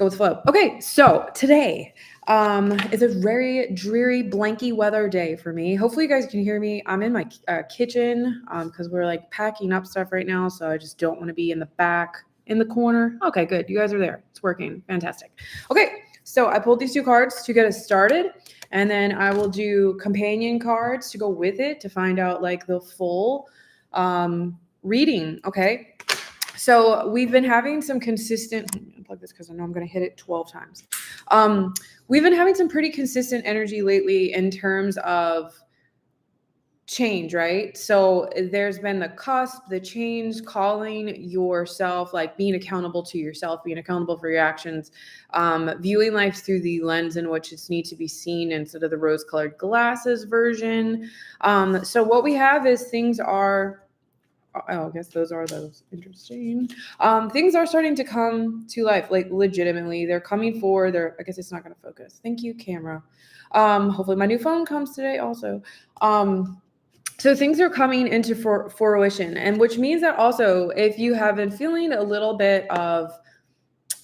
Go with the flow. Okay, so today is a very dreary, blanky weather day for me. Hopefully, you guys can hear me. I'm in my kitchen because we're like packing up stuff right now, so I just don't want to be in the back in the corner. Okay, good. You guys are there. It's working. Fantastic. Okay, so I pulled these two cards to get us started, and then I will do companion cards to go with it to find out like the full reading. Okay, so we've been having some consistent, unplug this because I know I'm going to hit it 12 times. We've been having some pretty consistent energy lately in terms of change, right? So there's been the cusp, the change, calling yourself, like being accountable to yourself, being accountable for your actions, viewing life through the lens in which it's need to be seen instead of the rose-colored glasses version. So what we have is things are, oh, I guess those are those. Interesting. Things are starting to come to life, like legitimately. They're coming forward. I guess it's not going to focus. Thank you, camera. Hopefully my new phone comes today also. So things are coming into fruition, and which means that also if you have been feeling a little bit of,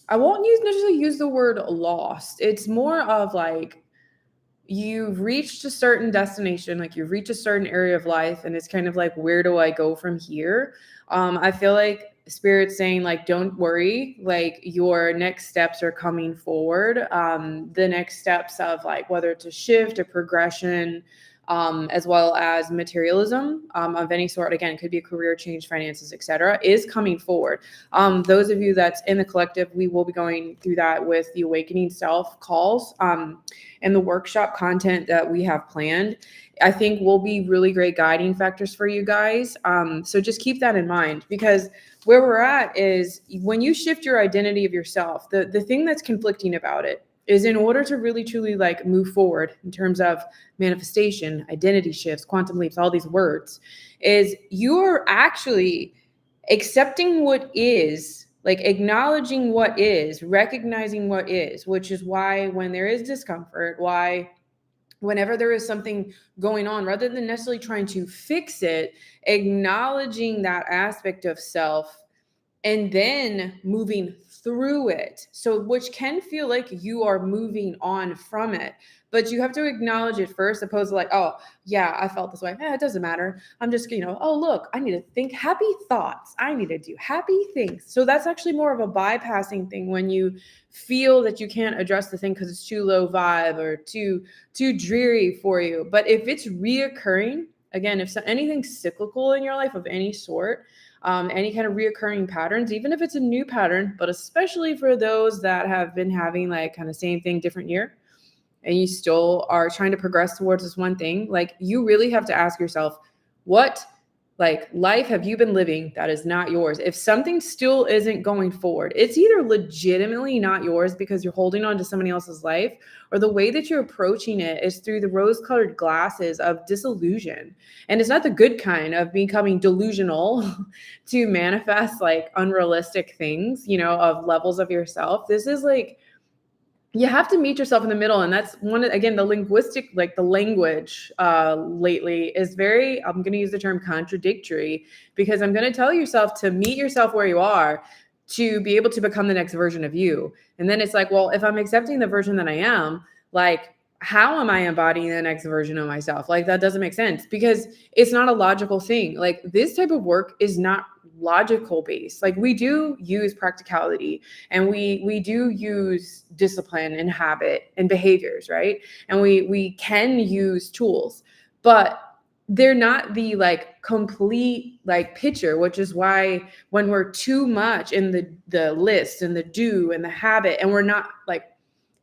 I won't necessarily use the word lost. It's more of like, you've reached a certain destination, like you've reached a certain area of life, and it's kind of like, where do I go from here? I feel like Spirit's saying, like, don't worry, like your next steps are coming forward. The next steps of like whether it's a shift, a progression, as well as materialism of any sort. Again, it could be a career change, finances, etc., is coming forward. Those of you that's in the collective, we will be going through that with the Awakening Self calls and the workshop content that we have planned. I think will be really great guiding factors for you guys. So just keep that in mind, because where we're at is when you shift your identity of yourself, the thing that's conflicting about it is, in order to really truly like move forward in terms of manifestation, identity shifts, quantum leaps, all these words, is you're actually accepting what is, like acknowledging what is, recognizing what is, which is why when there is discomfort, why whenever there is something going on, rather than necessarily trying to fix it, acknowledging that aspect of self and then moving through it. So, which can feel like you are moving on from it, but you have to acknowledge it first, opposed to like, oh, yeah, I felt this way. It doesn't matter. I'm just, oh, look, I need to think happy thoughts. I need to do happy things. So, that's actually more of a bypassing thing when you feel that you can't address the thing because it's too low vibe or too dreary for you. But if it's reoccurring, again, if anything's cyclical in your life of any sort, any kind of reoccurring patterns, even if it's a new pattern, but especially for those that have been having like kind of same thing, different year, and you still are trying to progress towards this one thing, like you really have to ask yourself, what like life have you been living that is not yours? If something still isn't going forward, it's either legitimately not yours because you're holding on to somebody else's life, or the way that you're approaching it is through the rose-colored glasses of disillusion. And it's not the good kind of becoming delusional to manifest like unrealistic things, of levels of yourself. This is like, you have to meet yourself in the middle. And that's one, again, the linguistic, like the language lately is very, I'm going to use the term contradictory, because I'm going to tell yourself to meet yourself where you are to be able to become the next version of you. And then it's like, well, if I'm accepting the version that I am, like, how am I embodying the next version of myself? Like, that doesn't make sense, because it's not a logical thing. Like, this type of work is not logical based. Like, we do use practicality, and we do use discipline and habit and behaviors, right? And we can use tools, but they're not the like complete like picture, which is why when we're too much in the list and the do and the habit, and we're not like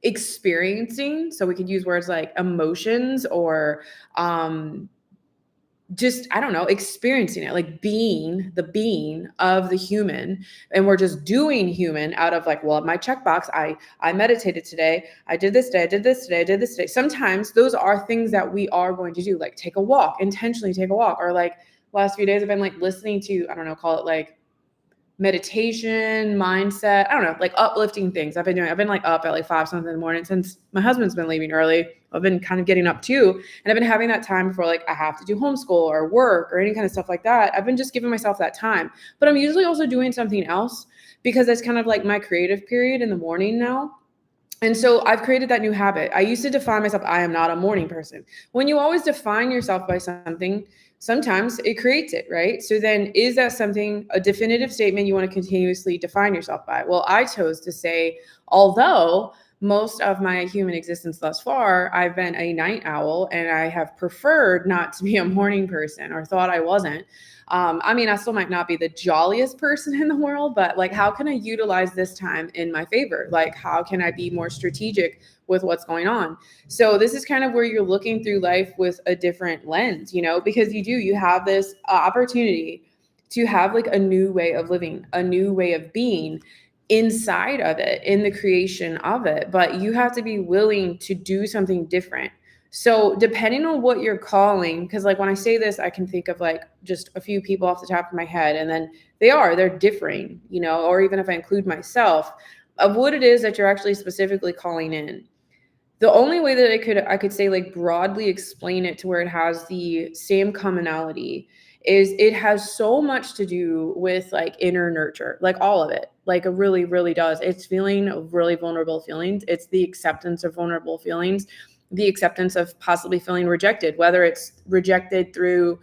experiencing, so we could use words like emotions or just, I don't know, experiencing it, like being the being of the human, and we're just doing human out of like, well, my checkbox, I meditated today, I did this today, I did this today, I did this today. Sometimes those are things that we are going to do, like take a walk, intentionally take a walk, or like last few days I've been like listening to, I don't know, call it like meditation, mindset, I don't know, like uplifting things I've been doing. I've been like up at like 5 something in the morning since my husband's been leaving early. I've been kind of getting up too. And I've been having that time before like I have to do homeschool or work or any kind of stuff like that. I've been just giving myself that time. But I'm usually also doing something else because it's kind of like my creative period in the morning now. And so I've created that new habit. I used to define myself, I am not a morning person. When you always define yourself by something, sometimes it creates it, right? So then is that something, a definitive statement you want to continuously define yourself by? Well, I chose to say, although most of my human existence thus far, I've been a night owl and I have preferred not to be a morning person or thought I wasn't. I mean, I still might not be the jolliest person in the world, but like, how can I utilize this time in my favor? Like, how can I be more strategic with what's going on? So this is kind of where you're looking through life with a different lens, because you have this opportunity to have like a new way of living, a new way of being inside of it, in the creation of it. But you have to be willing to do something different. So depending on what you're calling, because like when I say this, I can think of like just a few people off the top of my head, and then they're differing, or even if I include myself, of what it is that you're actually specifically calling in. The only way that I could say like broadly explain it to where it has the same commonality is it has so much to do with like inner nurture, like all of it. Like it really, really does. It's feeling really vulnerable feelings. It's the acceptance of vulnerable feelings, the acceptance of possibly feeling rejected, whether it's rejected through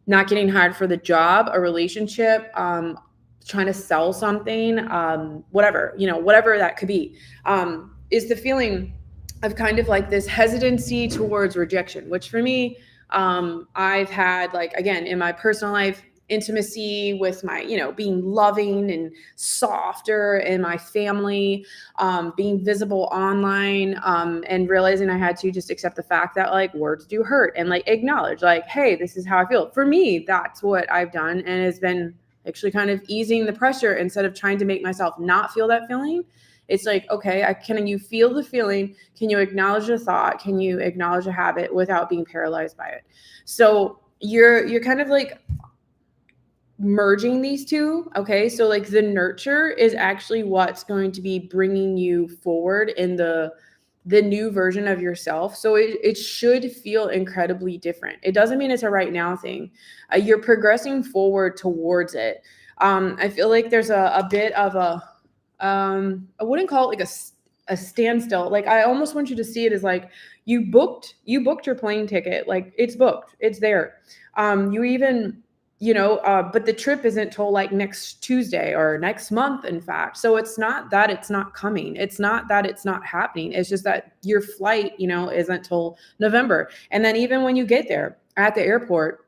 not getting hired for the job, a relationship, trying to sell something, whatever, whatever that could be, is the feeling of kind of like this hesitancy towards rejection, which for me, I've had like, again, in my personal life, intimacy with my, being loving and softer in my family, being visible online, and realizing I had to just accept the fact that like words do hurt and like acknowledge like, hey, this is how I feel. For me, that's what I've done, and has been actually kind of easing the pressure instead of trying to make myself not feel that feeling. It's like, okay, can you feel the feeling? Can you acknowledge a thought? Can you acknowledge a habit without being paralyzed by it? So you're kind of like merging these two. Okay. So like the nurture is actually what's going to be bringing you forward in the new version of yourself. So it should feel incredibly different. It doesn't mean it's a right now thing. You're progressing forward towards it. I feel like there's a bit of I wouldn't call it like a standstill. Like I almost want you to see it as like you booked your plane ticket. Like it's booked, it's there. You even, but the trip isn't till like next Tuesday or next month, in fact. So it's not that it's not coming. It's not that it's not happening. It's just that your flight, isn't till November. And then even when you get there at the airport,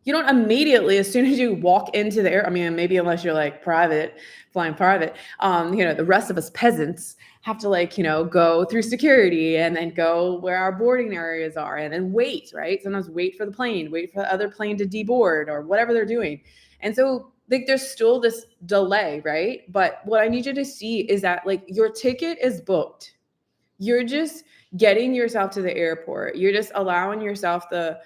you don't immediately, as soon as you walk into the air, I mean, maybe unless you're like flying private, the rest of us peasants have to like, go through security and then go where our boarding areas are and then wait, right? Sometimes wait for the plane, wait for the other plane to deboard or whatever they're doing. And so like there's still this delay, right? But what I need you to see is that like your ticket is booked. You're just getting yourself to the airport. You're just allowing yourself the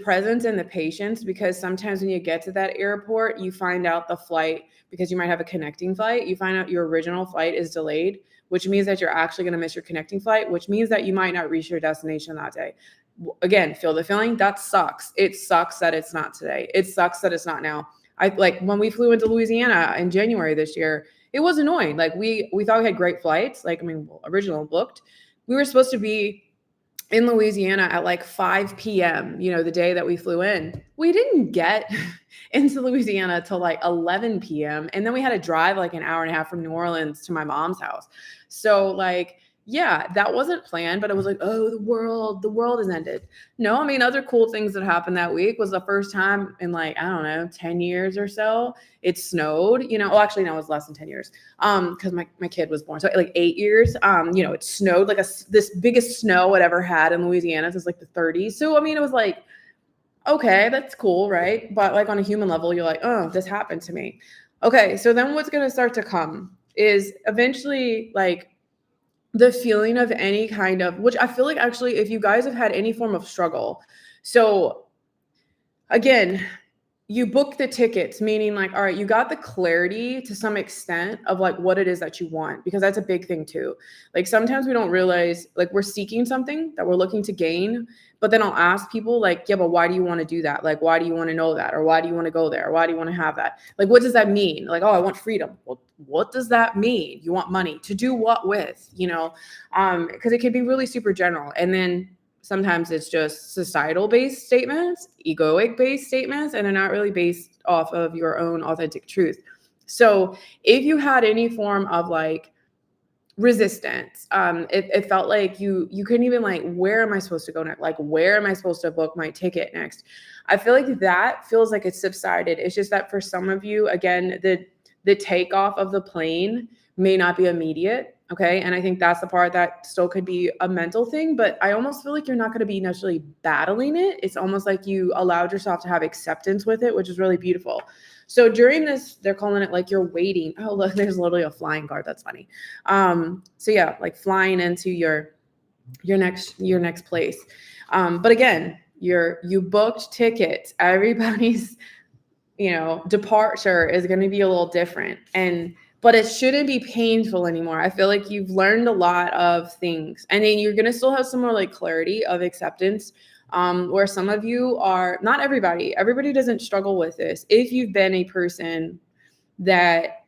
presence and the patience, because sometimes when you get to that airport, you find out the flight, because you might have a connecting flight, you find out your original flight is delayed, which means that you're actually going to miss your connecting flight, which means that you might not reach your destination that day. Again, feel the feeling. That sucks. It sucks that it's not today. It sucks that it's not now. I like when we flew into Louisiana in January this year, it was annoying. Like we thought we had great flights. Like, I mean, original booked. We were supposed to be in Louisiana at like 5 p.m., the day that we flew in. We didn't get into Louisiana till like 11 p.m. And then we had to drive like an hour and a half from New Orleans to my mom's house. So like, yeah, that wasn't planned, but it was like, oh, the world has ended. No, I mean, other cool things that happened that week was the first time in like, I don't know, 10 years or so, it snowed, well, actually, no, it was less than 10 years. Because my kid was born. So like 8 years, it snowed like this biggest snow I'd ever had in Louisiana since like the 30s. So, I mean, it was like, okay, that's cool, right? But like on a human level, you're like, oh, this happened to me. Okay, so then what's going to start to come is eventually like the feeling of any kind of, which I feel like actually if you guys have had any form of struggle. So again, you book the tickets, meaning like, all right, you got the clarity to some extent of like what it is that you want, because that's a big thing too. Like sometimes we don't realize like we're seeking something that we're looking to gain, but then I'll ask people like, yeah, but why do you want to do that? Like, why do you want to know that? Or why do you want to go there? Or why do you want to have that? Like, what does that mean? Like, oh, I want freedom. Well, what does that mean? You want money to do what with, because it can be really super general. And then sometimes it's just societal based statements, egoic based statements, and they're not really based off of your own authentic truth. So if you had any form of like resistance, it felt like you couldn't even like, where am I supposed to go next? Like, where am I supposed to book my ticket next? I feel like that feels like it's subsided. It's just that for some of you, again, the takeoff of the plane may not be immediate. Okay. And I think that's the part that still could be a mental thing, but I almost feel like you're not going to be necessarily battling it. It's almost like you allowed yourself to have acceptance with it, which is really beautiful. So during this, they're calling it like you're waiting. Oh, look, there's literally a flying guard. That's funny. So yeah, like flying into your next place. But again, you booked tickets. Everybody's, departure is going to be a little different, but it shouldn't be painful anymore. I feel like you've learned a lot of things, and then you're going to still have some more like clarity of acceptance, where some of you are, not everybody doesn't struggle with this. If you've been a person that,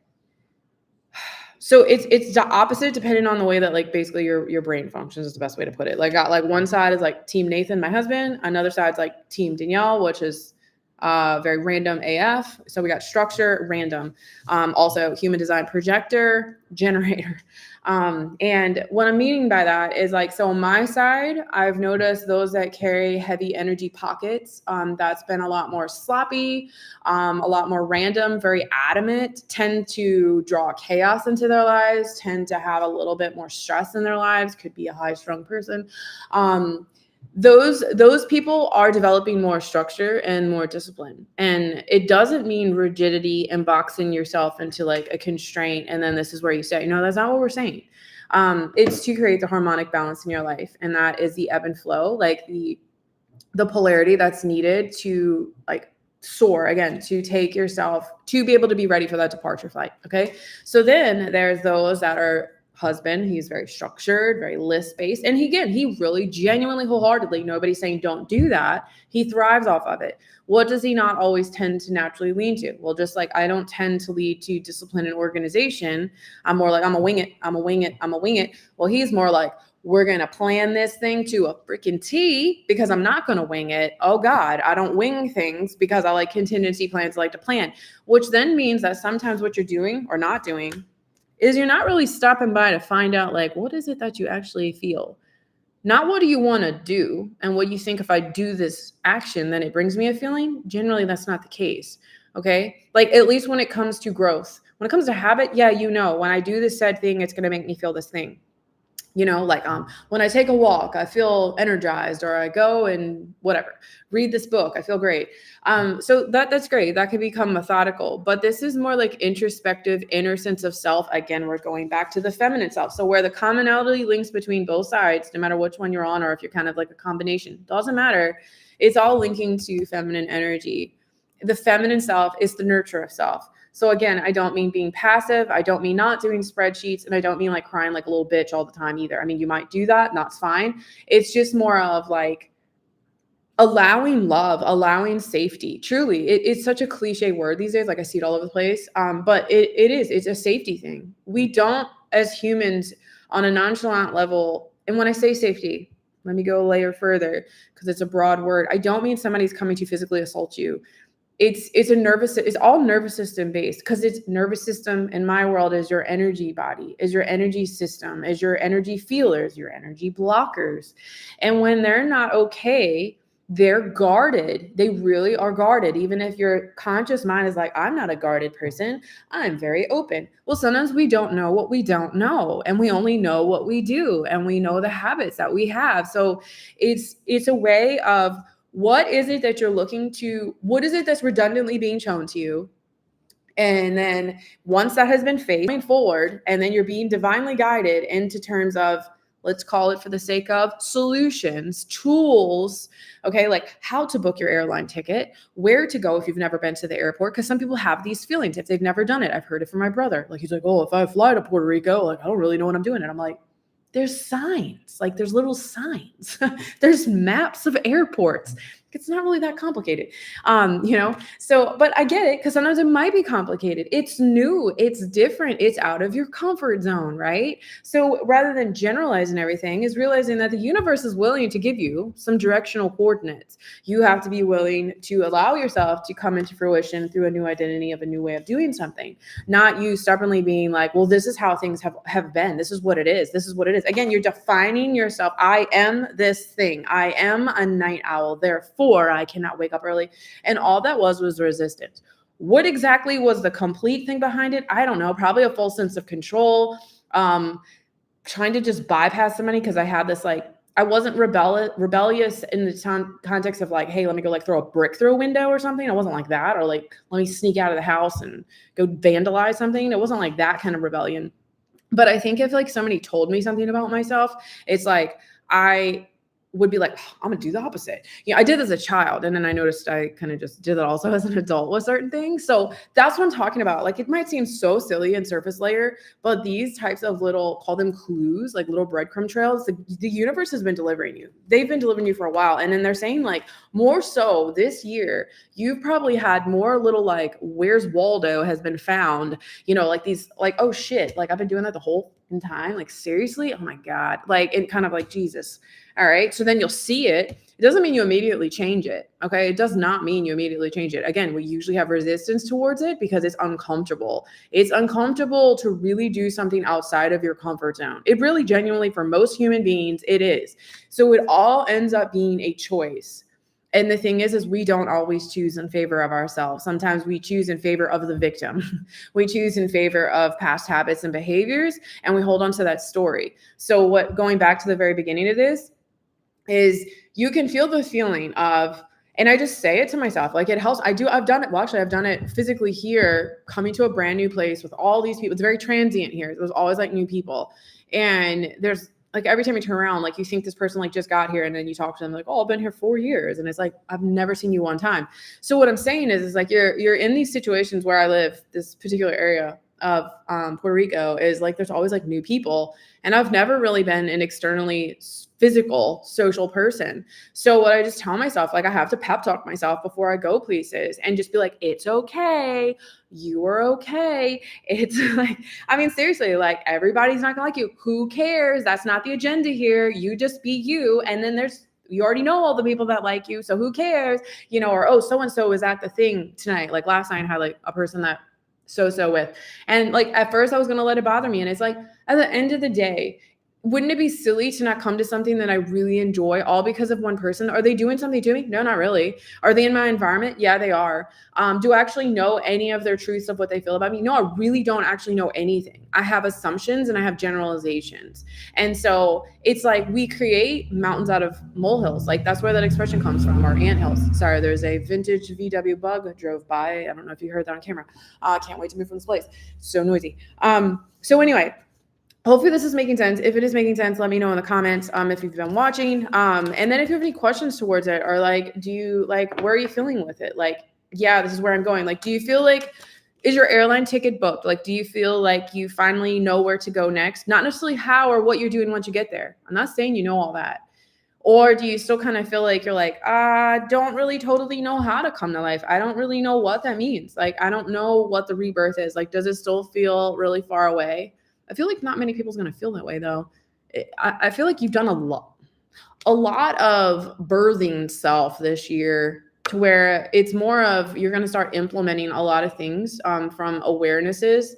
so it's the opposite depending on the way that like basically your brain functions is the best way to put it. Like got like one side is like team Nathan, my husband, another side's like team Danielle, which is very random AF. So we got structure, random, also human design projector, generator. And what I'm meaning by that is like, so on my side, I've noticed those that carry heavy energy pockets, that's been a lot more sloppy, a lot more random, very adamant, tend to draw chaos into their lives, tend to have a little bit more stress in their lives, could be a high strung person. Those people are developing more structure and more discipline. And it doesn't mean rigidity and boxing yourself into like a constraint and then this is where you stay. No, that's not what we're saying. It's to create the harmonic balance in your life, and that is the ebb and flow, like the polarity that's needed to like soar, again, to take yourself to be able to be ready for that departure flight. Okay, so then there's those that are husband. He's very structured, very list based. And he really genuinely, wholeheartedly, nobody's saying don't do that. He thrives off of it. What does he not always tend to naturally lean to? Well, just like I don't tend to lead to discipline and organization. I'm more like, I'm a wing it. Well, he's more like, we're going to plan this thing to a freaking T because I'm not going to wing it. Oh God, I don't wing things because I like contingency plans, I like to plan, which then means that sometimes what you're doing or not doing is you're not really stopping by to find out like, what is it that you actually feel? Not what do you want to do and what you think if I do this action, then it brings me a feeling. Generally, that's not the case. Okay. Like at least when it comes to growth, when it comes to habit, yeah, when I do this said thing, it's going to make me feel this thing. Like when I take a walk, I feel energized, or I go and whatever, read this book, I feel great. So that's great. That could become methodical, but this is more like introspective, inner sense of self. Again, we're going back to the feminine self. So where the commonality links between both sides, no matter which one you're on, or if you're kind of like a combination, doesn't matter. It's all linking to feminine energy. The feminine self is the nurture of self. So again, I don't mean being passive. I don't mean not doing spreadsheets. And I don't mean like crying like a little bitch all the time either. I mean, you might do that. And that's fine. It's just more of like allowing love, allowing safety. Truly, it's such a cliche word these days. Like I see it all over the place. But it's a safety thing. We don't, as humans, on a nonchalant level. And when I say safety, let me go a layer further because it's a broad word. I don't mean somebody's coming to physically assault you. It's all nervous system based, because it's nervous system in my world is your energy body, is your energy system, is your energy feelers, your energy blockers. And when they're not okay, they're guarded. They really are guarded. Even if your conscious mind is like, I'm not a guarded person, I'm very open. Well, sometimes we don't know what we don't know, and we only know what we do, and we know the habits that we have. So it's a way of, what is it that you're looking to? What is it that's redundantly being shown to you? And then once that has been faced, going forward, and then you're being divinely guided into terms of let's call it for the sake of solutions, tools, okay, like how to book your airline ticket, where to go if you've never been to the airport. Because some people have these feelings if they've never done it. I've heard it from my brother. Like, he's like, oh, if I fly to Puerto Rico, like, I don't really know what I'm doing. And I'm like, there's signs, like there's little signs. There's maps of airports. It's not really that complicated. So, but I get it because sometimes it might be complicated. It's new, it's different, it's out of your comfort zone, right? So rather than generalizing everything, is realizing that the universe is willing to give you some directional coordinates. You have to be willing to allow yourself to come into fruition through a new identity of a new way of doing something, not you stubbornly being like, well, this is how things have been. This is what it is. This is what it is. Again, you're defining yourself. I am this thing. I am a night owl. Therefore, I cannot wake up early. And all that was resistance. What exactly was the complete thing behind it? I don't know. Probably a full sense of control. Trying to just bypass the money because I had this like, I wasn't rebellious in the context of like, hey, let me go like throw a brick through a window or something. I wasn't like that. Or like, let me sneak out of the house and go vandalize something. It wasn't like that kind of rebellion. But I think if like somebody told me something about myself, it's like I would be like, oh, I'm gonna do the opposite. I did as a child, and then I noticed I kind of just did it also as an adult with certain things. So that's what I'm talking about. Like, it might seem so silly and surface layer, but these types of little, call them clues, like little breadcrumb trails, the universe has been delivering you. They've been delivering you for a while. And then they're saying like more so this year, you've probably had more little like, where's Waldo has been found, like these, like, oh shit, like I've been doing that the whole time. Like, seriously? Oh my God. Like, and kind of like, Jesus. All right. So then you'll see it. It doesn't mean you immediately change it. Okay. It does not mean you immediately change it. Again, we usually have resistance towards it because it's uncomfortable. It's uncomfortable to really do something outside of your comfort zone. It really genuinely, for most human beings, it is. So it all ends up being a choice. And the thing is we don't always choose in favor of ourselves. Sometimes we choose in favor of the victim. We choose in favor of past habits and behaviors, and we hold on to that story. So going back to the very beginning of this, is you can feel the feeling of, and I just say it to myself, like it helps. I've done it. Well, actually, I've done it physically here, coming to a brand new place with all these people. It's very transient here. There's always like new people. And there's like, every time you turn around, like you think this person like just got here, and then you talk to them like, oh, I've been here 4 years. And it's like, I've never seen you one time. So what I'm saying is like, you're in these situations where I live, this particular area of Puerto Rico, is like, there's always like new people. And I've never really been an externally physical social person. So what I just tell myself, like I have to pep talk myself before I go places and just be like, it's okay. You are okay. It's like, I mean, seriously, like everybody's not gonna like you. Who cares? That's not the agenda here. You just be you. And then you already know all the people that like you. So who cares? Or, oh, so-and-so is at the thing tonight. Like last night I had like a person that so with. And like at first I was gonna let it bother me. And it's like at the end of the day, wouldn't it be silly to not come to something that I really enjoy all because of one person? Are they doing something to me? No, not really. Are they in my environment? Yeah, they are. Do I actually know any of their truths of what they feel about me? No, I really don't actually know anything. I have assumptions and I have generalizations. And so it's like we create mountains out of molehills. Like that's where that expression comes from, or anthills. Sorry, there's a vintage VW Bug drove by. I don't know if you heard that on camera. Can't wait to move from this place. So noisy. So anyway, hopefully this is making sense. If it is making sense, let me know in the comments if you've been watching. And then if you have any questions towards it, or like, where are you feeling with it? Like, yeah, this is where I'm going. Like, do you feel like, is your airline ticket booked? Like, do you feel like you finally know where to go next? Not necessarily how or what you're doing once you get there. I'm not saying you know all that. Or do you still kind of feel like you're like, I don't really totally know how to come to life. I don't really know what that means. Like, I don't know what the rebirth is. Like, does it still feel really far away? I feel like not many people's going to feel that way though. I feel like you've done a lot of birthing self this year, to where it's more of, you're going to start implementing a lot of things from awarenesses.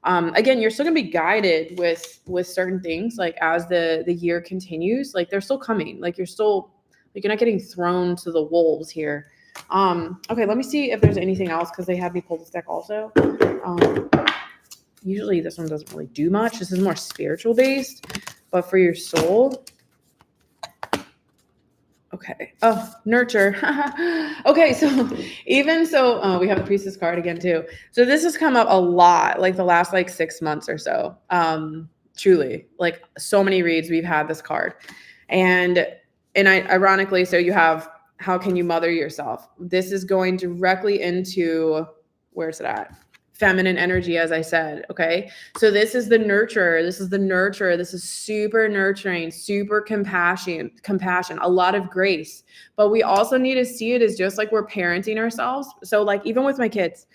Again, you're still going to be guided with certain things, like as the year continues, like they're still coming, like you're not getting thrown to the wolves here. Okay, let me see if there's anything else, because they had me pull this deck also. Usually this one doesn't really do much. This is more spiritual based, but for your soul. Okay. Oh, nurture. Okay. So we have the priestess card again too. So this has come up a lot, like the last 6 months or so. truly, like so many reads we've had this card. And ironically, so you have, how can you mother yourself? This is going directly into, where's it at? Feminine energy, as I said. Okay. So this is the nurturer. This is the nurturer. This is super nurturing, super compassion, a lot of grace. But we also need to see it as just like we're parenting ourselves. So like even with my kids,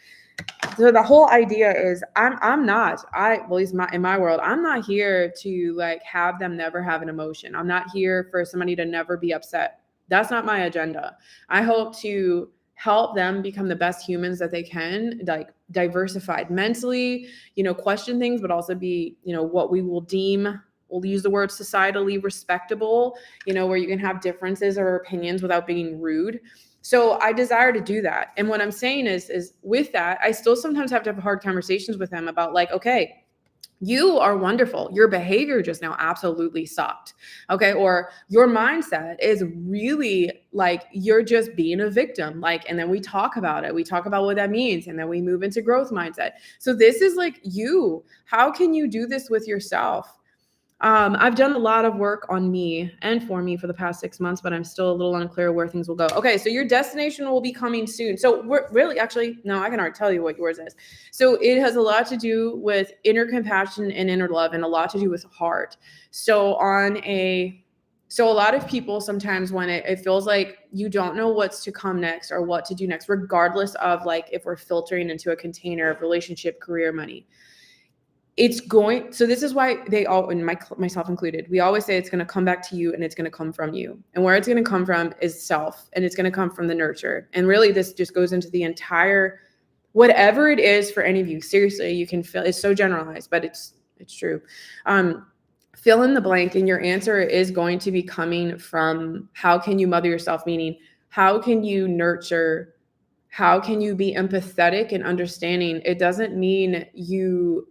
so the whole idea is I'm not, at least in my world, I'm not here to like have them never have an emotion. I'm not here for somebody to never be upset. That's not my agenda. I hope to help them become the best humans that they can, like diversified mentally, question things, but also be, what we will deem, we'll use the word societally respectable, where you can have differences or opinions without being rude. So I desire to do that. And what I'm saying is with that, I still sometimes have to have hard conversations with them about like, okay, you are wonderful. Your behavior just now absolutely sucked. Okay. Or your mindset is really like, you're just being a victim. Like, and then we talk about it. We talk about what that means. And then we move into growth mindset. So this is like how can you do this with yourself? I've done a lot of work on me and for me for the past 6 months, but I'm still a little unclear where things will go. Okay, so your destination will be coming soon. So we're really, actually, no, I can already tell you what yours is. So it has a lot to do with inner compassion and inner love, and a lot to do with heart. So a lot of people sometimes when it feels like you don't know what's to come next or what to do next, regardless of like if we're filtering into a container of relationship, career, money. So this is why they all, and myself included, we always say it's going to come back to you and it's going to come from you. And where it's going to come from is self, and it's going to come from the nurture. And really this just goes into the entire, whatever it is for any of you. Seriously, you can feel, it's so generalized, but it's true. Fill in the blank, and your answer is going to be coming from how can you mother yourself, meaning how can you nurture, how can you be empathetic and understanding. It doesn't mean you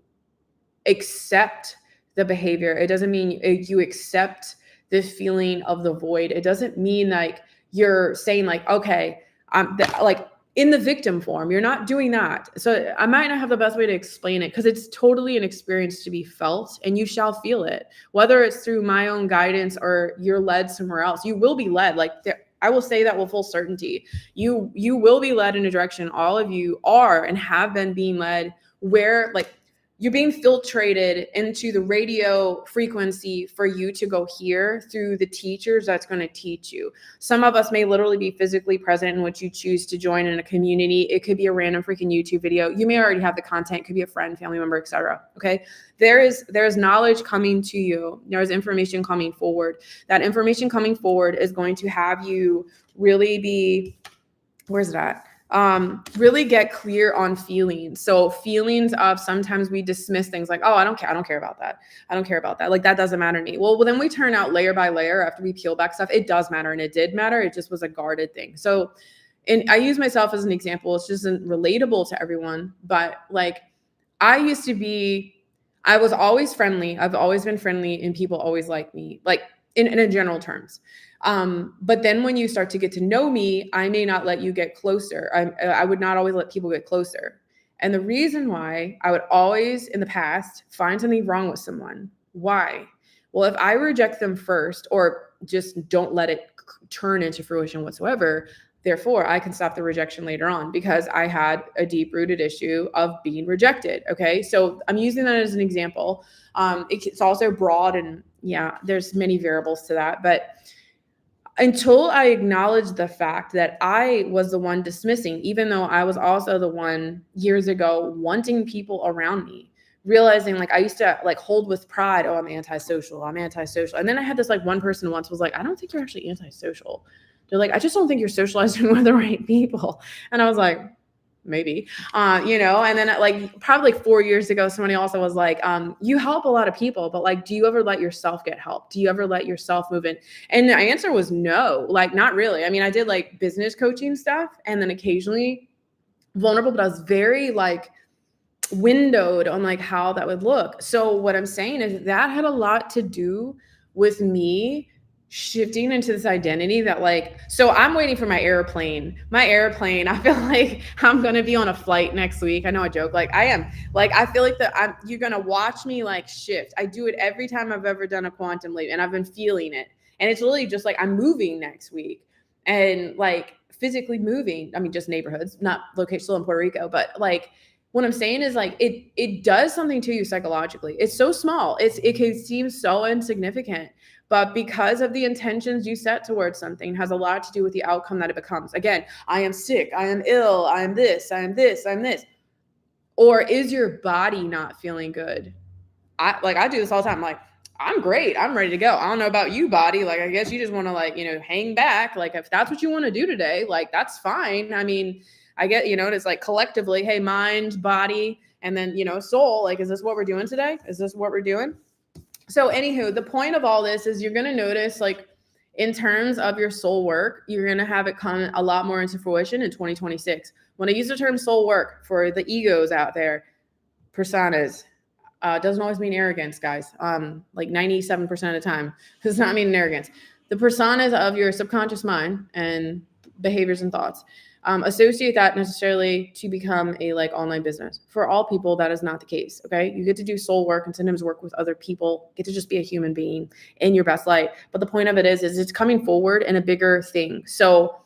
accept the behavior. It doesn't mean you accept the feeling of the void. It doesn't mean like you're saying like, okay, like in the victim form. You're not doing that. So I might not have the best way to explain it because it's totally an experience to be felt, and you shall feel it, whether it's through my own guidance or you're led somewhere else. You will be led. Like I will say that with full certainty. You will be led in a direction. All of you are and have been being led where like you're being filtrated into the radio frequency for you to go hear through the teachers that's going to teach you. Some of us may literally be physically present in what you choose to join in a community. It could be a random freaking YouTube video. You may already have the content. It could be a friend, family member, etc. Okay. There is knowledge coming to you. There's information coming forward. That information coming forward is going to have you really be, where's it at? Really get clear on feelings. So feelings of, sometimes we dismiss things like, oh, I don't care about that. I don't care about that. Like that doesn't matter to me. Well, then we turn out layer by layer after we peel back stuff. It does matter, and it did matter. It just was a guarded thing. So, and I use myself as an example. It's just relatable to everyone. But like I was always friendly. I've always been friendly, and people always like me, like in general terms. But then when you start to get to know me, I may not let you get closer. I would not always let people get closer. And the reason why I would always in the past find something wrong with someone. Why? Well, if I reject them first or just don't let it turn into fruition whatsoever, therefore I can stop the rejection later on because I had a deep rooted issue of being rejected. Okay. So I'm using that as an example. It's also broad, and yeah, there's many variables to that, but until I acknowledged the fact that I was the one dismissing, even though I was also the one years ago wanting people around me, realizing like I used to like hold with pride, oh, I'm antisocial. And then I had this like one person once was like, I don't think you're actually antisocial. They're like, I just don't think you're socializing with the right people. And I was like, maybe, and then like probably 4 years ago, somebody also was like, you help a lot of people, but like, do you ever let yourself get help? Do you ever let yourself move in? And the answer was no, like, not really. I mean, I did like business coaching stuff and then occasionally vulnerable, but I was very like windowed on like how that would look. So what I'm saying is that had a lot to do with me shifting into this identity that like, so I'm waiting for my airplane. My airplane, I feel like I'm going to be on a flight next week. I know I joke, like I am. Like I feel like you're going to watch me like shift. I do it every time I've ever done a quantum leap, and I've been feeling it. And it's really just like I'm moving next week and like physically moving. I mean, just neighborhoods, not location, still in Puerto Rico, but like what I'm saying is like it does something to you psychologically. It's so small. It can seem so insignificant, but because of the intentions you set towards something has a lot to do with the outcome that it becomes. Again, I am sick, I am ill, I am this, I am this, I'm this. Or is your body not feeling good? I do this all the time. Like, I'm great. I'm ready to go. I don't know about you, body. Like, I guess you just want to like, hang back. Like, if that's what you want to do today, like that's fine. I mean, I get, it's like collectively, hey, mind, body, and then, soul. Like, is this what we're doing today? Is this what we're doing? So anywho, the point of all this is you're going to notice like in terms of your soul work, you're going to have it come a lot more into fruition in 2026. When I use the term soul work for the egos out there, personas, doesn't always mean arrogance, guys. Like 97% of the time does not mean arrogance. The personas of your subconscious mind and behaviors and thoughts. Associate that necessarily to become a like online business. For all people, that is not the case. Okay. You get to do soul work and sometimes work with other people, get to just be a human being in your best light. But the point of it is it's coming forward in a bigger thing. So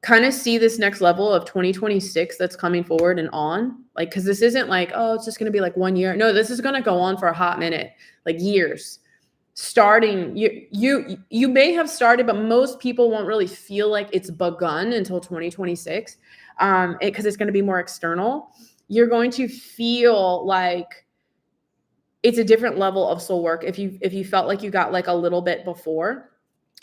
kind of see this next level of 2026 that's coming forward and on, like, because this isn't like, oh, it's just going to be like 1 year. No, this is going to go on for a hot minute, like years. Starting, you may have started, but most people won't really feel like it's begun until 2026, because it's going to be more external. You're going to feel like it's a different level of soul work if you felt like you got like a little bit before.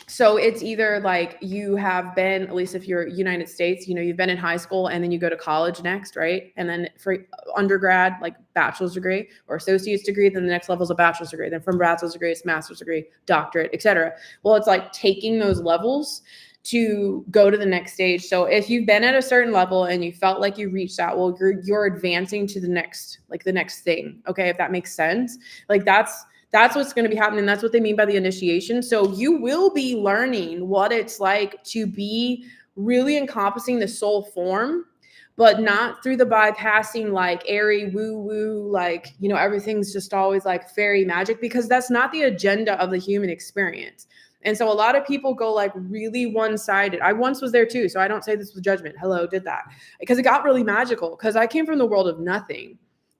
So it's either like you have been, at least if you're United States, you've been in high school and then you go to college next, right? And then for undergrad, like bachelor's degree or associate's degree, then the next level is a bachelor's degree. Then from bachelor's degree, it's master's degree, doctorate, etc. Well, it's like taking those levels to go to the next stage. So if you've been at a certain level and you felt like you reached that, well, you're advancing to the next thing. Okay. If that makes sense, like that's what's going to be happening. That's what they mean by the initiation. So you will be learning what it's like to be really encompassing the soul form, but not through the bypassing like airy woo woo, like, everything's just always like fairy magic, because that's not the agenda of the human experience. And so a lot of people go like really one-sided. I once was there too. So I don't say this with judgment. Hello, did that. Because it got really magical, because I came from the world of nothing.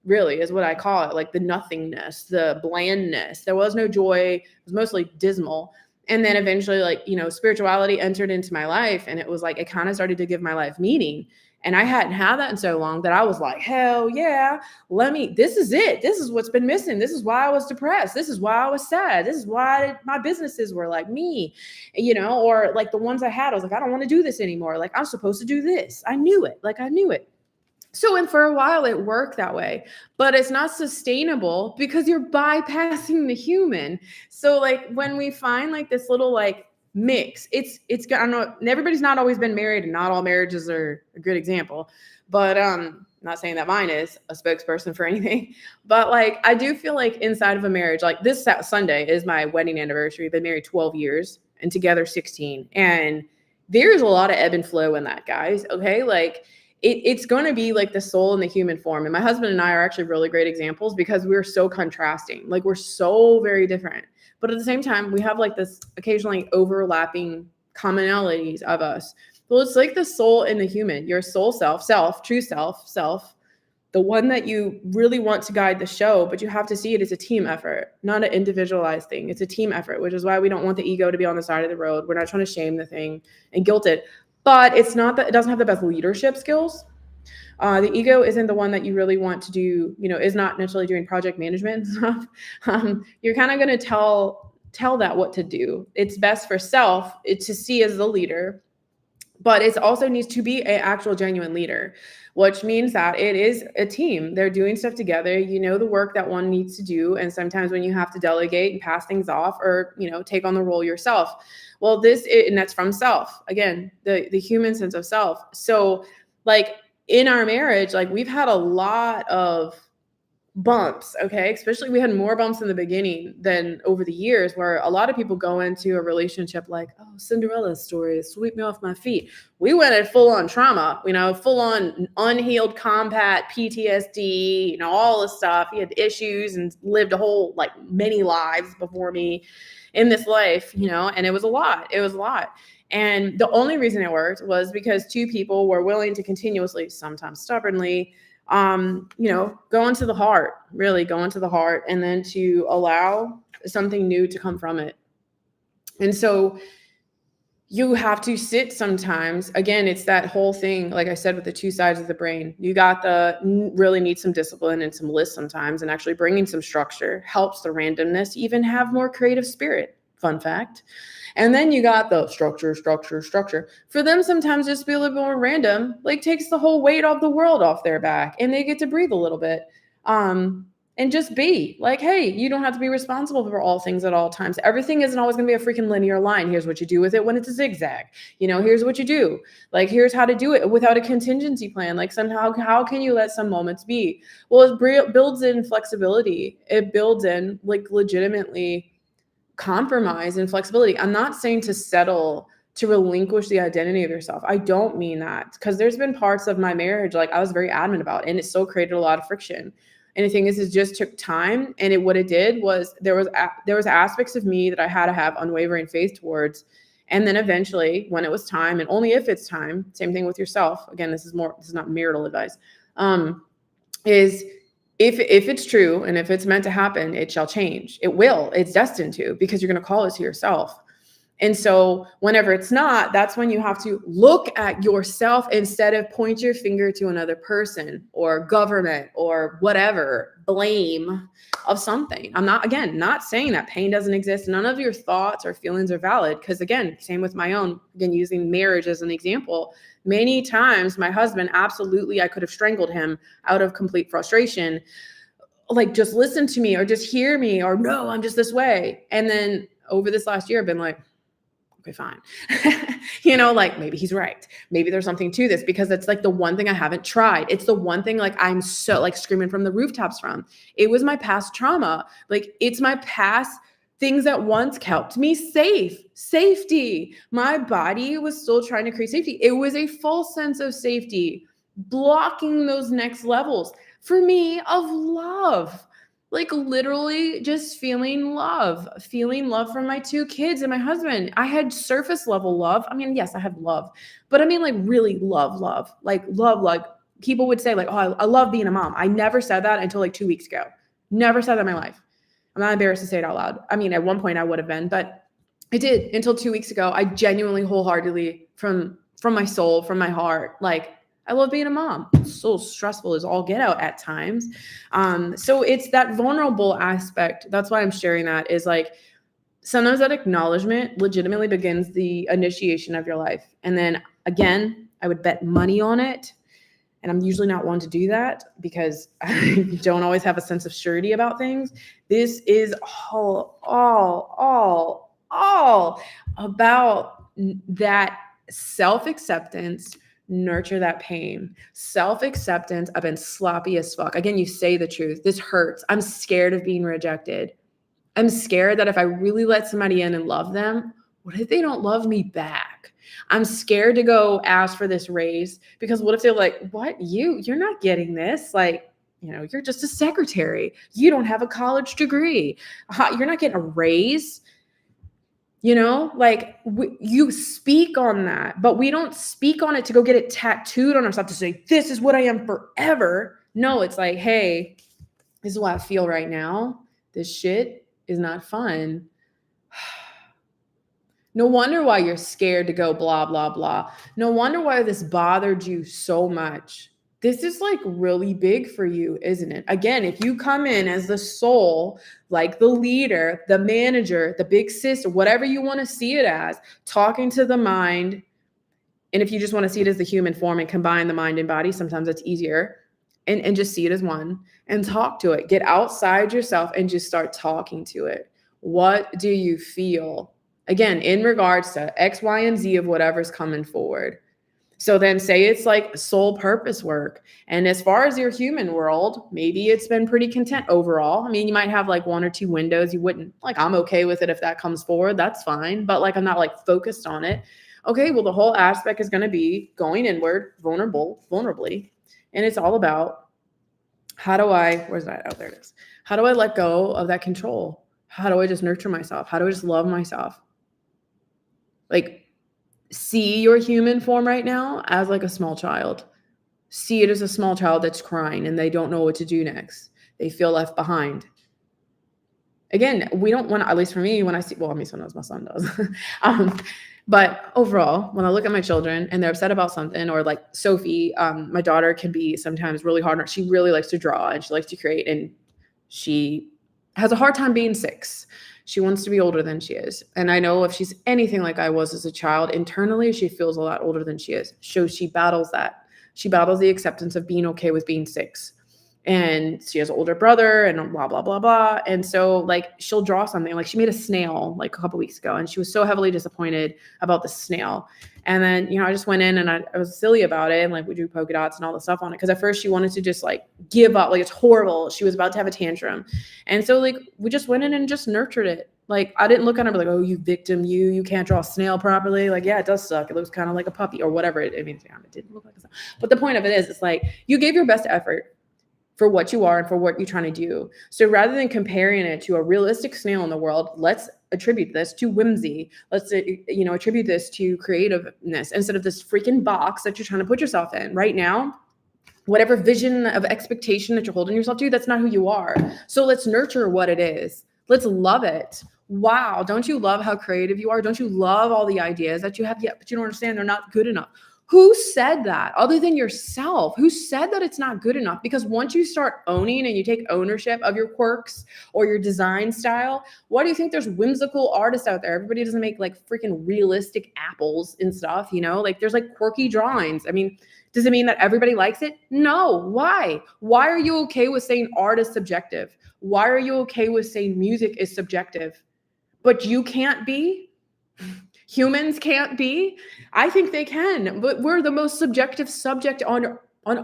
Really is what I call it, like the nothingness, the blandness. There was no joy. It was mostly dismal. And then eventually, like, spirituality entered into my life, and it was like, it kind of started to give my life meaning. And I hadn't had that in so long that I was like, hell yeah, this is it. This is what's been missing. This is why I was depressed. This is why I was sad. This is why my businesses were like me, or like the ones I had, I was like, I don't want to do this anymore. Like, I'm supposed to do this. I knew it. So, and for a while it worked that way, but it's not sustainable because you're bypassing the human. So like when we find like this little like mix, it's I don't know, everybody's not always been married, and not all marriages are a good example, but not saying that mine is a spokesperson for anything, but like I do feel like inside of a marriage, like this Sunday is my wedding anniversary. We've been married 12 years and together 16, and there's a lot of ebb and flow in that, guys. Okay, like it's going to be like the soul in the human form. And my husband and I are actually really great examples because we're so contrasting. Like we're so very different. But at the same time, we have like this occasionally overlapping commonalities of us. Well, it's like the soul in the human, your soul self, true self, the one that you really want to guide the show, but you have to see it as a team effort, not an individualized thing. It's a team effort, which is why we don't want the ego to be on the side of the road. We're not trying to shame the thing and guilt it. But it's not that it doesn't have the best leadership skills. The ego isn't the one that you really want to do, is not necessarily doing project management and stuff. You're kind of going to tell that what to do. It's best for self to see as the leader, but it also needs to be an actual genuine leader, which means that it is a team. They're doing stuff together. The work that one needs to do. And sometimes when you have to delegate and pass things off or, take on the role yourself. Well, and that's from self. Again, the human sense of self. So like in our marriage, like we've had a lot of bumps, okay? Especially we had more bumps in the beginning than over the years, where a lot of people go into a relationship like, oh, Cinderella story, sweep me off my feet. We went at full on trauma, full on unhealed combat, PTSD, all this stuff. He had issues and lived a whole, like, many lives before me in this life, and it was a lot. It was a lot. And the only reason it worked was because two people were willing to continuously, sometimes stubbornly, go into the heart, really go into the heart, and then to allow something new to come from it. And so you have to sit sometimes. Again, it's that whole thing, like I said, with the two sides of the brain. You got really need some discipline and some lists sometimes, and actually bringing some structure helps the randomness even have more creative spirit. Fun fact. And then you got the structure. For them, sometimes just be a little bit more random, like takes the whole weight of the world off their back, and they get to breathe a little bit. And just be like, hey, you don't have to be responsible for all things at all times. Everything isn't always going to be a freaking linear line. Here's what you do with it when it's a zigzag. Here's what you do. Like, here's how to do it without a contingency plan. Like, somehow, how can you let some moments be? Well, it builds in flexibility. It builds in, like, legitimately compromise and flexibility. I'm not saying to settle, to relinquish the identity of yourself. I don't mean that, because there's been parts of my marriage, like, I was very adamant about, and it still created a lot of friction. And the thing is, it just took time. And what it did was there was aspects of me that I had to have unwavering faith towards. And then eventually, when it was time, and only if it's time, same thing with yourself. Again, this is not marital advice. Is if it's true and if it's meant to happen, it shall change. It will. It's destined to, because you're going to call it to yourself. And so whenever it's not, that's when you have to look at yourself instead of point your finger to another person or government or whatever, blame of something. I'm not saying that pain doesn't exist. None of your thoughts or feelings are valid. Because again, same with my own, again, using marriage as an example, many times my husband, absolutely, I could have strangled him out of complete frustration. Like, just listen to me or just hear me, or no, I'm just this way. And then over this last year, I've been like, okay, fine. Like, maybe he's right. Maybe there's something to this, because it's like the one thing I haven't tried. It's the one thing, like, I'm so, like, screaming from the rooftops from. It was my past trauma. Like, it's my past things that once kept me safety. My body was still trying to create safety. It was a false sense of safety, blocking those next levels for me of love. Like, literally just feeling love from my two kids and my husband. I had surface level love. I mean, yes, I have love, but I mean, like, really love, like love. Like, people would say, like, oh, I love being a mom. I never said that until like 2 weeks ago. Never said that in my life. I'm not embarrassed to say it out loud. I mean, at one point I would have been, but I did until 2 weeks ago. I genuinely, wholeheartedly, from my soul, from my heart, like, I love being a mom. It's so stressful as all get out at times. So it's that vulnerable aspect. That's why I'm sharing that, is like, sometimes that acknowledgement legitimately begins the initiation of your life. And then again, I would bet money on it. And I'm usually not one to do that, because I don't always have a sense of surety about things. This is all about that self-acceptance. Nurture that pain. Self-acceptance. I've been sloppy as fuck. Again, you say the truth. This hurts. I'm scared of being rejected. I'm scared that if I really let somebody in and love them, what if they don't love me back? I'm scared to go ask for this raise, because what if they're like, what? You're not getting this. Like, you're just a secretary. You don't have a college degree. You're not getting a raise. Like, you speak on that, but we don't speak on it to go get it tattooed on ourselves to say, this is what I am forever. No, it's like, hey, this is what I feel right now. This shit is not fun. No wonder why you're scared to go blah, blah, blah. No wonder why this bothered you so much. This is like really big for you, isn't it? Again, if you come in as the soul, like the leader, the manager, the big sister, whatever you want to see it as, talking to the mind. And if you just want to see it as the human form and combine the mind and body, sometimes it's easier. And just see it as one and talk to it. Get outside yourself and just start talking to it. What do you feel? Again, in regards to X, Y, and Z of whatever's coming forward. So then say it's like soul purpose work. And as far as your human world, maybe it's been pretty content overall. I mean, you might have like one or two windows. You wouldn't like, I'm okay with it if that comes forward. That's fine. But like, I'm not like focused on it. Okay, well, the whole aspect is going to be going inward, vulnerably. And it's all about how do I, where's that? Oh, there it is. How do I let go of that control? How do I just nurture myself? How do I just love myself? Like, see your human form right now as like a small child. See it as a small child that's crying and they don't know what to do next. They feel left behind. Again, we don't want to, at least for me, when I see, well, I mean, sometimes my son does. But overall, when I look at my children and they're upset about something, or like Sophie, my daughter can be sometimes really hard. She really likes to draw and she likes to create, and she has a hard time being 6. She wants to be older than she is. And I know if she's anything like I was as a child, internally, she feels a lot older than she is. So she battles that. She battles the acceptance of being okay with being 6. And she has an older brother and blah, blah, blah, blah. And so like she'll draw something. Like she made a snail like a couple weeks ago, and she was so heavily disappointed about the snail. And then, I just went in and I was silly about it. And like we drew polka dots and all the stuff on it. Cause at first she wanted to just like give up. Like it's horrible. She was about to have a tantrum. And so like we just went in and just nurtured it. Like I didn't look at her like, oh, you victim, you can't draw a snail properly. Like, yeah, it does suck. It looks kind of like a puppy or whatever. It didn't look like a snail. But the point of it is, it's like you gave your best effort for what you are and for what you're trying to do. So rather than comparing it to a realistic snail in the world, let's attribute this to whimsy. Let's, attribute this to creativeness instead of this freaking box that you're trying to put yourself in right now. Whatever vision of expectation that you're holding yourself to, that's not who you are. So let's nurture what it is. Let's love it. Wow. Don't you love how creative you are? Don't you love all the ideas that you have yet, but you don't understand they're not good enough? Who said that other than yourself? Who said that it's not good enough? Because once you start owning and you take ownership of your quirks or your design style, why do you think there's whimsical artists out there? Everybody doesn't make like freaking realistic apples and stuff, like there's like quirky drawings. I mean, does it mean that everybody likes it? No. Why? Why are you okay with saying art is subjective? Why are you okay with saying music is subjective? But you can't be? Humans can't be? I think they can, but we're the most subjective subject on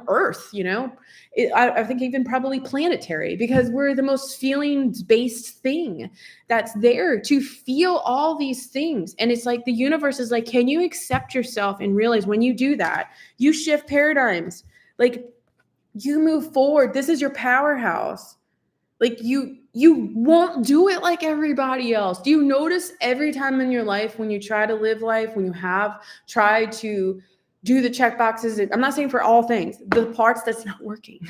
Earth, I think even probably planetary, because we're the most feelings-based thing that's there to feel all these things. And it's like the universe is like, can you accept yourself and realize when you do that, you shift paradigms, like you move forward. This is your powerhouse. Like you won't do it like everybody else. Do you notice every time in your life when you try to live life, when you have tried to do the check boxes, I'm not saying for all things, the parts that's not working,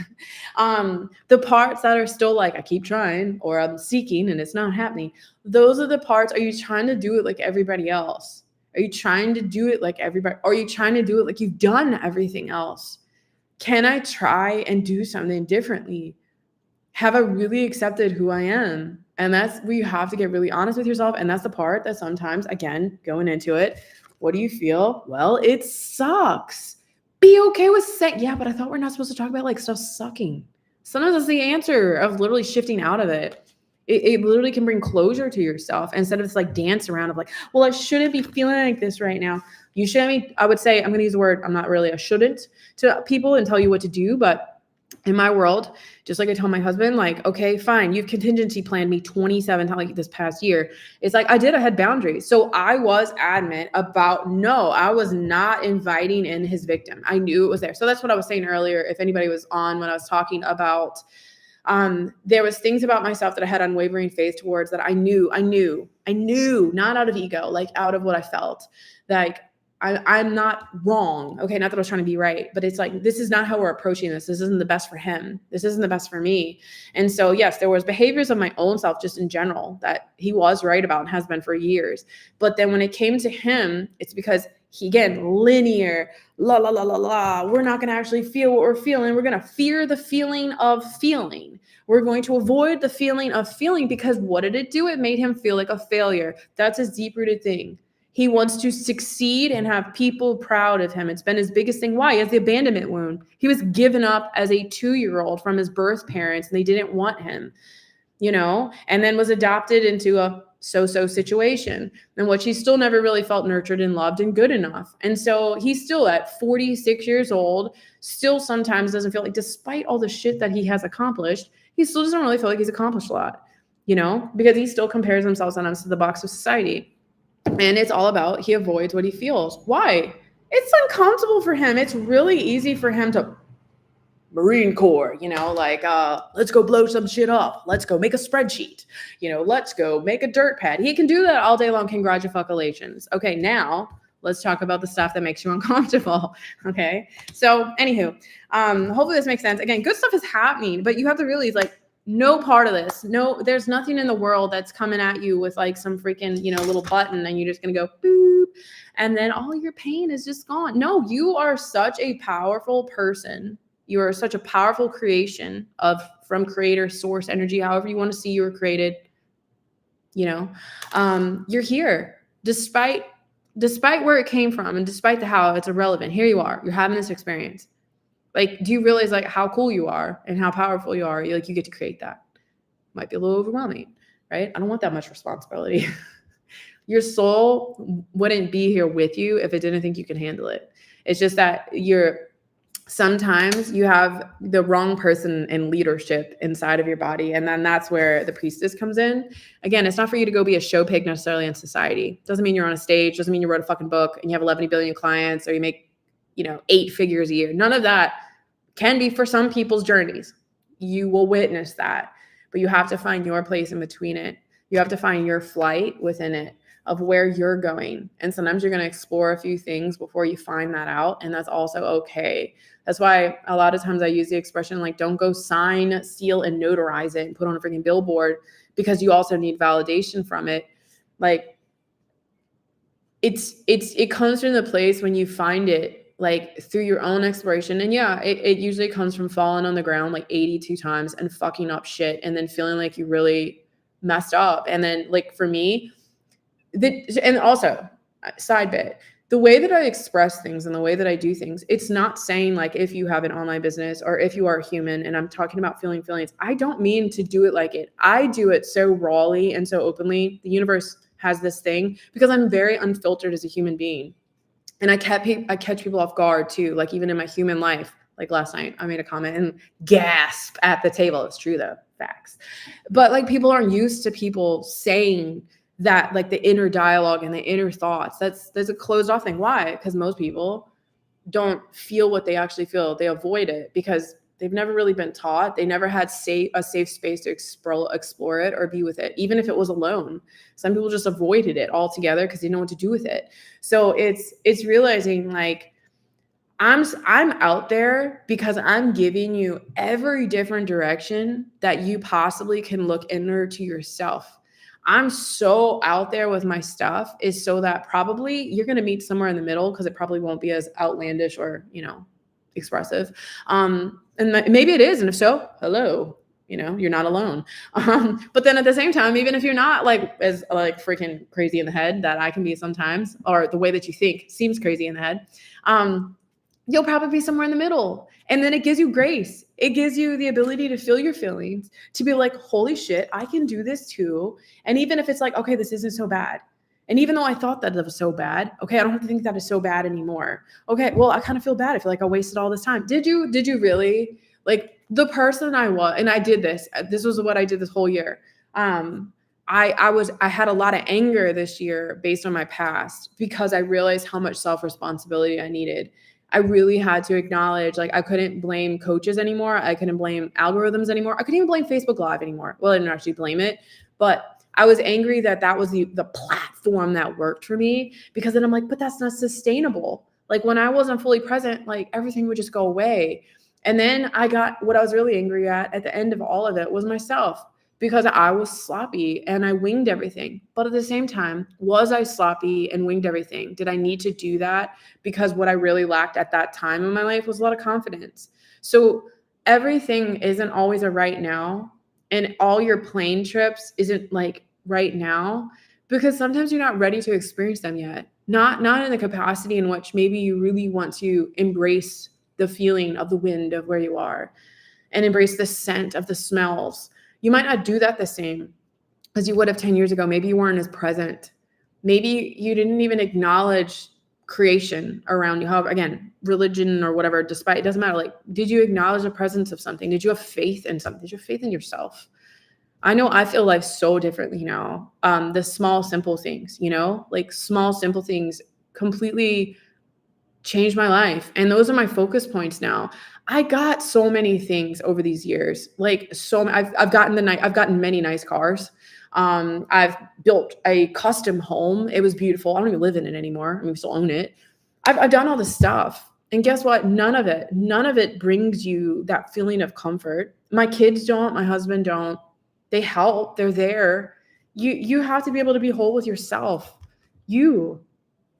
the parts that are still like, I keep trying or I'm seeking and it's not happening. Those are the parts. Are you trying to do it like everybody else? Are you trying to do it like everybody? Or are you trying to do it like you've done everything else? Can I try and do something differently? Have I really accepted who I am? And that's where you have to get really honest with yourself. And that's the part that sometimes, again, going into it, what do you feel? Well, it sucks. Be okay with saying, yeah, but I thought we're not supposed to talk about like stuff sucking. Sometimes that's the answer of literally shifting out of it. It literally can bring closure to yourself instead of this like dance around of like, well, I shouldn't be feeling like this right now. You shouldn't be, I would say, I'm going to use the word, I'm not really a shouldn't to people and tell you what to do, but in my world, just like I told my husband, like, okay, fine, you've contingency planned me 27 times like this past year. It's like I had boundaries. So I was adamant about, no, I was not inviting in his victim. I knew it was there. So that's what I was saying earlier. If anybody was on when I was talking about, there was things about myself that I had unwavering faith towards that I knew, not out of ego, like out of what I felt. Like, I'm not wrong. Okay. Not that I was trying to be right, but it's like, this is not how we're approaching this. This isn't the best for him. This isn't the best for me. And so, yes, there was behaviors of my own self just in general that he was right about and has been for years. But then when it came to him, it's because he, again, linear, la, la, la, la, la. We're not going to actually feel what we're feeling. We're going to fear the feeling of feeling. We're going to avoid the feeling of feeling because what did it do? It made him feel like a failure. That's his deep-rooted thing. He wants to succeed and have people proud of him. It's been his biggest thing. Why? He has the abandonment wound. He was given up as a 2-year-old from his birth parents, and they didn't want him, and then was adopted into a so situation in which he still never really felt nurtured and loved and good enough. And so he's still at 46 years old, still sometimes doesn't feel like, despite all the shit that he has accomplished, he still doesn't really feel like he's accomplished a lot, because he still compares himself sometimes to the box of society. And it's all about, he avoids what he feels. Why? It's uncomfortable for him. It's really easy for him to Marine Corps, let's go blow some shit up. Let's go make a spreadsheet. Let's go make a dirt pad. He can do that all day long. Congratulations. Okay, now let's talk about the stuff that makes you uncomfortable. Okay. So anywho, hopefully this makes sense. Again, good stuff is happening, but you have to realize, like, no part of this, no, there's nothing in the world that's coming at you with like some freaking, little button and you're just going to go boop. And then all your pain is just gone. No, you are such a powerful person. You are such a powerful creation from creator, source, energy, however you want to see you were created. You're here despite where it came from and despite the how. It's irrelevant. Here you are. You're having this experience. Like, do you realize like how cool you are and how powerful you are? You get to create that. Might be a little overwhelming, right? I don't want that much responsibility. Your soul wouldn't be here with you if it didn't think you can handle it. It's just that sometimes you have the wrong person in leadership inside of your body. And then that's where the priestess comes in. Again, it's not for you to go be a show pig necessarily in society. Doesn't mean you're on a stage. Doesn't mean you wrote a fucking book and you have 11 billion clients or you make, 8 figures a year. None of that can be for some people's journeys. You will witness that, but you have to find your place in between it. You have to find your flight within it of where you're going. And sometimes you're going to explore a few things before you find that out. And that's also okay. That's why a lot of times I use the expression, like, don't go sign, seal, and notarize it and put on a freaking billboard, because you also need validation from it. Like, it comes from the place when you find it, like, through your own exploration. And yeah, it usually comes from falling on the ground like 82 times and fucking up shit and then feeling like you really messed up. And then, like, for me, and also, side bit, the way that I express things and the way that I do things, it's not saying like if you have an online business or if you are human, and I'm talking about feeling feelings, I don't mean to do it like it. I do it so rawly and so openly. The universe has this thing because I'm very unfiltered as a human being. And I catch people off guard too. Like, even in my human life, like last night, I made a comment and gasp at the table. It's true though, facts. But like, people aren't used to people saying that, like, the inner dialogue and the inner thoughts. There's a closed off thing. Why? Because most people don't feel what they actually feel. They avoid it because they've never really been taught. They never had a safe space to explore it or be with it, even if it was alone. Some people just avoided it altogether because they know what to do with it. So it's realizing, like, I'm out there because I'm giving you every different direction that you possibly can look inward to yourself. I'm so out there with my stuff is so that probably you're going to meet somewhere in the middle, because it probably won't be as outlandish or, expressive. And maybe it is. And if so, hello, you're not alone. But then at the same time, even if you're not like as like freaking crazy in the head that I can be sometimes, or the way that you think seems crazy in the head, you'll probably be somewhere in the middle. And then it gives you grace. It gives you the ability to feel your feelings, to be like, holy shit, I can do this too. And even if it's like, okay, this isn't so bad. And even though I thought that it was so bad, okay, I don't have to think that is so bad anymore. Okay, well, I kind of feel bad. I feel like I wasted all this time. Did you really? Like, the person I was, and I did this was what I did this whole year. I had a lot of anger this year based on my past, because I realized how much self-responsibility I needed. I really had to acknowledge, like, I couldn't blame coaches anymore. I couldn't blame algorithms anymore. I couldn't even blame Facebook Live anymore. Well, I didn't actually blame it, but I was angry that was the platform that worked for me, because then I'm like, but that's not sustainable. Like, when I wasn't fully present, like, everything would just go away. And then I got what I was really angry at the end of all of it was myself, because I was sloppy and I winged everything. But at the same time, was I sloppy and winged everything? Did I need to do that? Because what I really lacked at that time in my life was a lot of confidence. So everything isn't always a right now. And all your plane trips isn't like right now, because sometimes you're not ready to experience them yet. Not in the capacity in which maybe you really want to embrace the feeling of the wind of where you are and embrace the scent of the smells. You might not do that the same. as you would have 10 years ago. Maybe you weren't as present. Maybe you didn't even acknowledge creation around you. However, again, religion or whatever, despite, it doesn't matter. Like, did you acknowledge the presence of something? Did you have faith in something? Did you have faith in yourself? I know I feel life so differently now. The small, simple things, like small, simple things completely changed my life. And those are my focus points now. I got so many things over these years. Like I've gotten many nice cars. I've built a custom home. It was beautiful. I don't even live in it anymore. I mean, we still own it. I've done all this stuff. And guess what? None of it brings you that feeling of comfort. My kids don't, my husband don't. They help. They're there. You have to be able to be whole with yourself.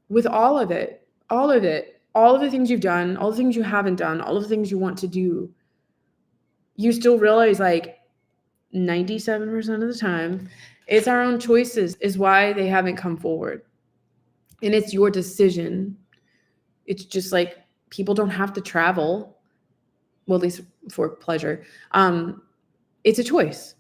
With all of it, all of the things you've done, all the things you haven't done, all of the things you want to do. You still realize, like, 97% of the time, it's our own choices is why they haven't come forward. And it's your decision. It's just like people don't have to travel, well, at least for pleasure. It's a choice,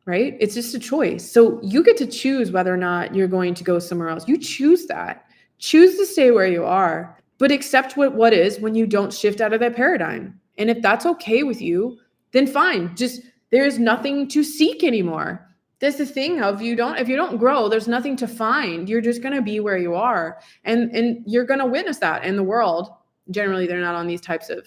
right? It's just a choice. So you get to choose whether or not you're going to go somewhere else. You choose that. Choose to stay where you are, but accept what is when you don't shift out of that paradigm. And if that's okay with you, then fine. Just, there's nothing to seek anymore. That's the thing of if you don't grow, there's nothing to find. You're just going to be where you are. And you're going to witness that in the world. Generally, they're not on these types of,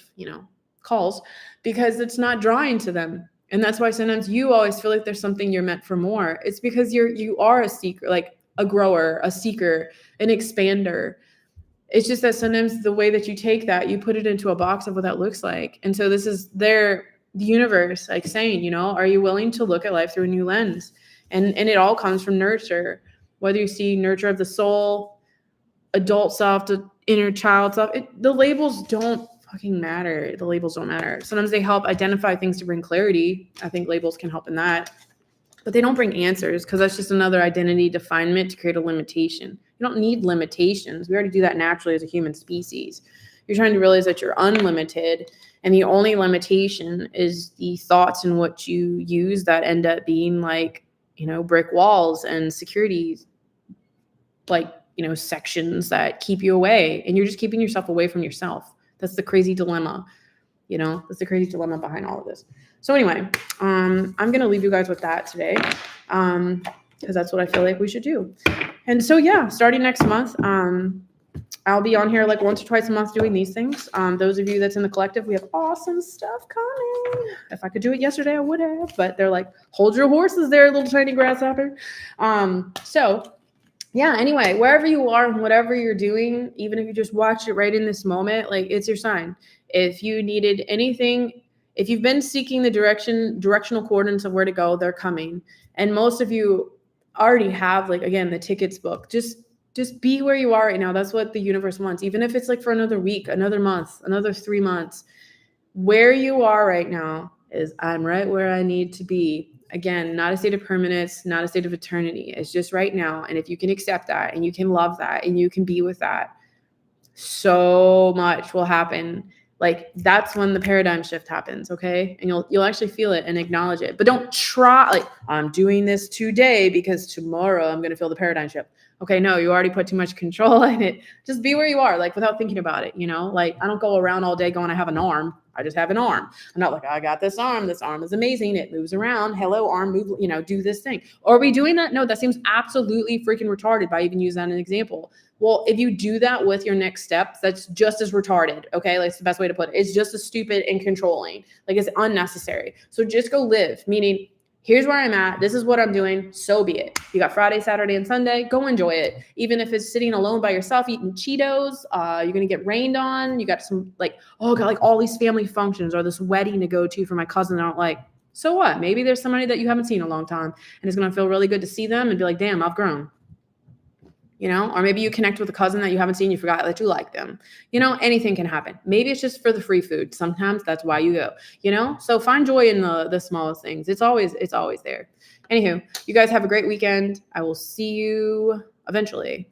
calls because it's not drawing to them. And that's why sometimes you always feel like there's something you're meant for more. It's because you are a seeker, like a grower, a seeker, an expander. It's just that sometimes the way that you take that, you put it into a box of what that looks like. And so this is the universe, like saying, are you willing to look at life through a new lens? And it all comes from nurture, whether you see nurture of the soul, adult self, the inner child self, the labels don't fucking matter. The labels don't matter. Sometimes they help identify things to bring clarity. I think labels can help in that, but they don't bring answers because that's just another identity definement to create a limitation. You don't need limitations. We already do that naturally as a human species. You're trying to realize that you're unlimited, and the only limitation is the thoughts and what you use that end up being like, brick walls and security, like, sections that keep you away, and you're just keeping yourself away from yourself. That's the crazy dilemma. That's the crazy dilemma behind all of this. So anyway, I'm going to leave you guys with that today, because that's what I feel like we should do. And so, yeah, starting next month, I'll be on here like once or twice a month doing these things. Those of you that's in the collective, we have awesome stuff coming. If I could do it yesterday, I would have, but they're like, hold your horses there, little tiny grasshopper. So yeah, anyway, wherever you are and whatever you're doing, even if you just watch it right in this moment, like, it's your sign. If you needed anything, if you've been seeking the directional coordinates of where to go, they're coming. And most of you already have, like, again, the tickets booked. Just be where you are right now. That's what the universe wants. Even if it's like for another week, another month, another 3 months, where you are right now is I'm right where I need to be. Again, not a state of permanence, not a state of eternity. It's just right now. And if you can accept that and you can love that and you can be with that, so much will happen. Like, that's when the paradigm shift happens, okay? And you'll actually feel it and acknowledge it. But don't try, like, I'm doing this today because tomorrow I'm going to feel the paradigm shift. Okay, no, you already put too much control in it. Just be where you are, like, without thinking about it, Like, I don't go around all day going, I have an arm. I just have an arm. I'm not like, I got this arm. This arm is amazing. It moves around. Hello, arm, move, do this thing. Or are we doing that? No, that seems absolutely freaking retarded by even using that as an example. Well, if you do that with your next step, that's just as retarded, okay? Like, it's the best way to put it. It's just as stupid and controlling. Like, it's unnecessary. So just go live, meaning, here's where I'm at. This is what I'm doing. So be it. You got Friday, Saturday, and Sunday. Go enjoy it. Even if it's sitting alone by yourself eating Cheetos, you're going to get rained on. You got some, like, got like all these family functions or this wedding to go to for my cousin I don't like. So what? Maybe there's somebody that you haven't seen in a long time, and it's going to feel really good to see them and be like, damn, I've grown. Or maybe you connect with a cousin that you haven't seen, you forgot that you like them. Anything can happen. Maybe it's just for the free food. Sometimes that's why you go, so find joy in the smallest things. It's always there. Anywho, you guys have a great weekend. I will see you eventually.